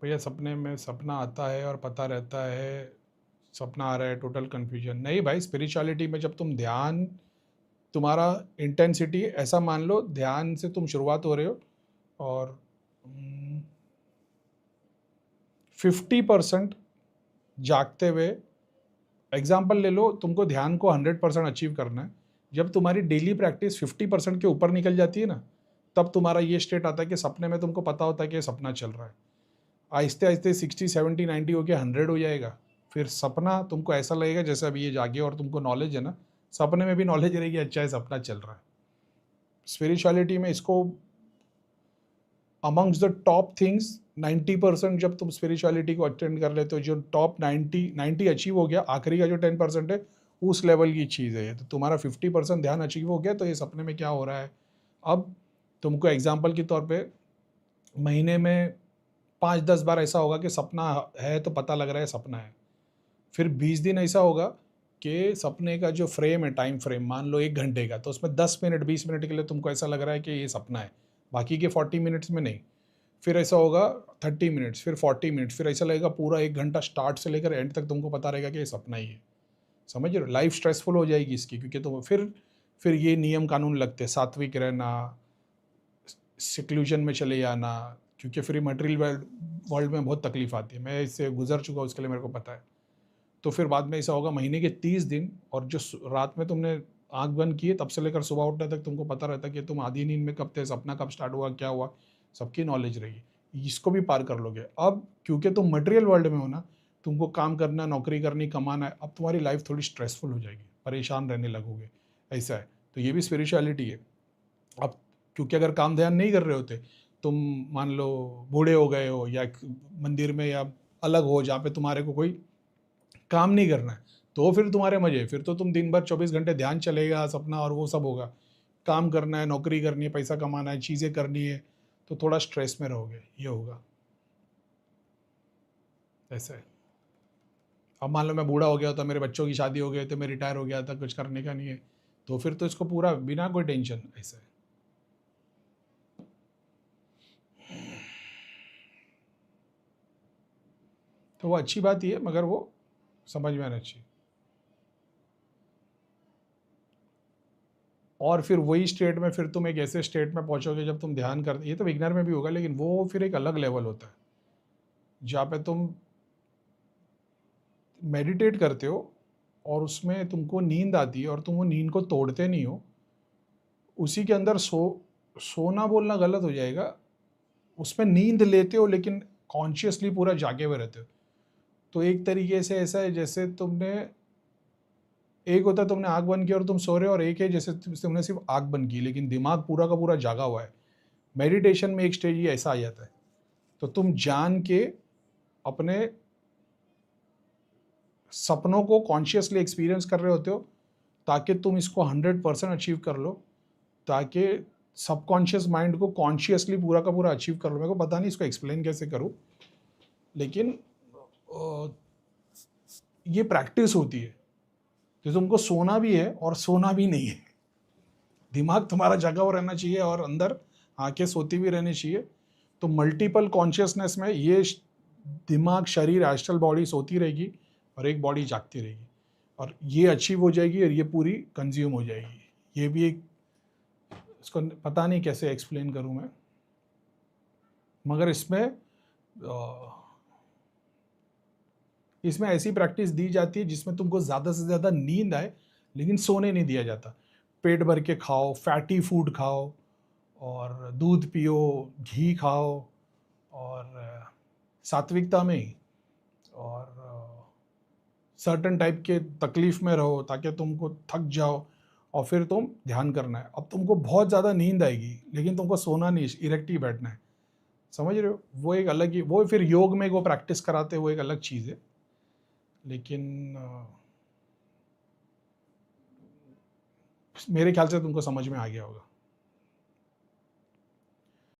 भैया सपने में सपना आता है और पता रहता है सपना आ रहा है, टोटल कन्फ्यूजन नहीं भाई। स्पिरिचुअलिटी में जब तुम ध्यान, तुम्हारा इंटेंसिटी ऐसा मान लो, ध्यान से तुम शुरुआत हो रहे हो और 50% जागते हुए, एग्जाम्पल ले लो, तुमको ध्यान को 100% अचीव करना है। जब तुम्हारी डेली प्रैक्टिस 50% के ऊपर निकल जाती है ना, तब तुम्हारा ये स्टेट आता है कि सपने में तुमको पता होता है कि सपना चल रहा है। आहिस्ते आहिस्ते 60 70 90 हो गया, 100 हो जाएगा। फिर सपना तुमको ऐसा लगेगा जैसे अभी ये जागे और तुमको नॉलेज है ना, सपने में भी नॉलेज रहेगी, अच्छा है सपना चल रहा है। स्पिरिचुअलिटी में इसको अमंग्स द टॉप थिंग्स 90%, जब तुम स्पिरिचुअलिटी को अटेंड कर लेते हो, जो टॉप 90 अचीव हो गया, आखिरी का जो 10% है उस लेवल की चीज़ है ये। तो तुम्हारा 50% ध्यान अचीव हो गया, तो ये सपने में क्या हो रहा है। अब तुमको एग्जाम्पल के तौर पे महीने में 5-10 बार ऐसा होगा कि सपना है तो पता लग रहा है सपना है। फिर 20 दिन ऐसा होगा कि सपने का जो फ्रेम है, टाइम फ्रेम मान लो 1 घंटे का, तो उसमें 10 मिनट 20 मिनट के लिए तुमको ऐसा लग रहा है कि ये सपना है, बाकी के 40 मिनट्स में नहीं। फिर ऐसा होगा 30 मिनट्स, फिर 40 मिनट्स, फिर ऐसा लगेगा पूरा 1 घंटा स्टार्ट से लेकर एंड तक तुमको पता रहेगा कि ये सपना ही है। समझ रहे हो, लाइफ स्ट्रेसफुल हो जाएगी इसकी, क्योंकि तुम फिर ये नियम कानून लगते हैं, सात्विक रहना, सिक्लूजन में चले जाना, क्योंकि फिर मटेरियल वर्ल्ड में बहुत तकलीफ आती है। मैं इससे गुजर चुका हूँ, उसके लिए मेरे को पता है। तो फिर बाद में ऐसा होगा महीने के 30 दिन, और जो रात में तुमने आंख बंद की है तब से लेकर सुबह उठने तक तुमको पता रहता है कि तुम आधी नींद में कब थे, सपना कब स्टार्ट हुआ, क्या हुआ, सबकी नॉलेज रहेगी। इसको भी पार कर लोगे। अब क्योंकि तुम मटेरियल वर्ल्ड में हो ना, तुमको काम करना, नौकरी करनी, कमाना है, अब तुम्हारी लाइफ थोड़ी स्ट्रेसफुल हो जाएगी, परेशान रहने लगोगे, ऐसा है। तो ये भी स्पिरिचुअलिटी है। अब क्योंकि अगर काम ध्यान नहीं कर रहे होते, तुम मान लो बूढ़े हो गए हो या मंदिर में या अलग हो जहाँ पे तुम्हारे को कोई काम नहीं करना है, तो फिर तुम्हारे मजे, फिर तो तुम दिन भर 24 घंटे ध्यान चलेगा, सपना और वो सब होगा। काम करना है, नौकरी करनी है, पैसा कमाना है, चीज़ें करनी है, तो थोड़ा स्ट्रेस में रहोगे, ये होगा, ऐसा है। अब मान लो मैं बूढ़ा हो गया था, मेरे बच्चों की शादी हो गई, तो मैं रिटायर हो गया था, कुछ करने का नहीं है, तो फिर तो इसको पूरा बिना कोई टेंशन, ऐसा है। तो वो अच्छी बात ही है, मगर वो समझ में आना चाहिए। और फिर वही स्टेट में फिर तुम एक ऐसे स्टेट में पहुंचोगे जब तुम ध्यान करते, ये तो बिगनर में भी होगा, लेकिन वो फिर एक अलग लेवल होता है जहाँ पे तुम मेडिटेट करते हो और उसमें तुमको नींद आती है और तुम वो नींद को तोड़ते नहीं हो। उसी के अंदर सोना बोलना गलत हो जाएगा, उसमें नींद लेते हो लेकिन कॉन्शियसली पूरा जागे हुए रहते हो। तो एक तरीके से ऐसा है जैसे तुमने, एक होता है तुमने आँख बंद की और तुम सो रहे हो, और एक है जैसे तुमने सिर्फ आँख बंद की लेकिन दिमाग पूरा का पूरा जागा हुआ है। मेडिटेशन में एक स्टेज ये ऐसा आ जाता है। तो तुम जान के अपने सपनों को कॉन्शियसली एक्सपीरियंस कर रहे होते हो, ताकि तुम इसको 100% अचीव कर लो, ताकि सबकॉन्शियस माइंड को कॉन्शियसली पूरा का पूरा अचीव कर लो। मेरे को पता नहीं इसको एक्सप्लेन कैसे करूँ, लेकिन ये प्रैक्टिस होती है। तो तुमको सोना भी है और सोना भी नहीं है, दिमाग तुम्हारा जगा हुआ रहना चाहिए और अंदर आंखें सोती भी रहनी चाहिए। तो मल्टीपल कॉन्शियसनेस में ये दिमाग, शरीर, एस्ट्रल बॉडी सोती रहेगी और एक बॉडी जागती रहेगी, और ये अचीव हो जाएगी और ये पूरी कंज्यूम हो जाएगी। ये भी एक, इसको पता नहीं कैसे एक्सप्लेन करूं मैं, मगर इसमें ऐसी प्रैक्टिस दी जाती है जिसमें तुमको ज़्यादा से ज़्यादा नींद आए, लेकिन सोने नहीं दिया जाता। पेट भर के खाओ, फैटी फूड खाओ, और दूध पियो, घी खाओ, और सात्विकता में ही, और सर्टन टाइप के तकलीफ में रहो ताकि तुमको थक जाओ, और फिर तुम ध्यान करना है। अब तुमको बहुत ज़्यादा नींद आएगी लेकिन तुमको सोना नहीं, इरेक्ट ही बैठना है। समझ रहे हो, वो एक अलग ही, वो फिर योग में वो प्रैक्टिस कराते हैं, वो एक अलग चीज़ है। लेकिन मेरे ख्याल से तुमको समझ में आ गया होगा।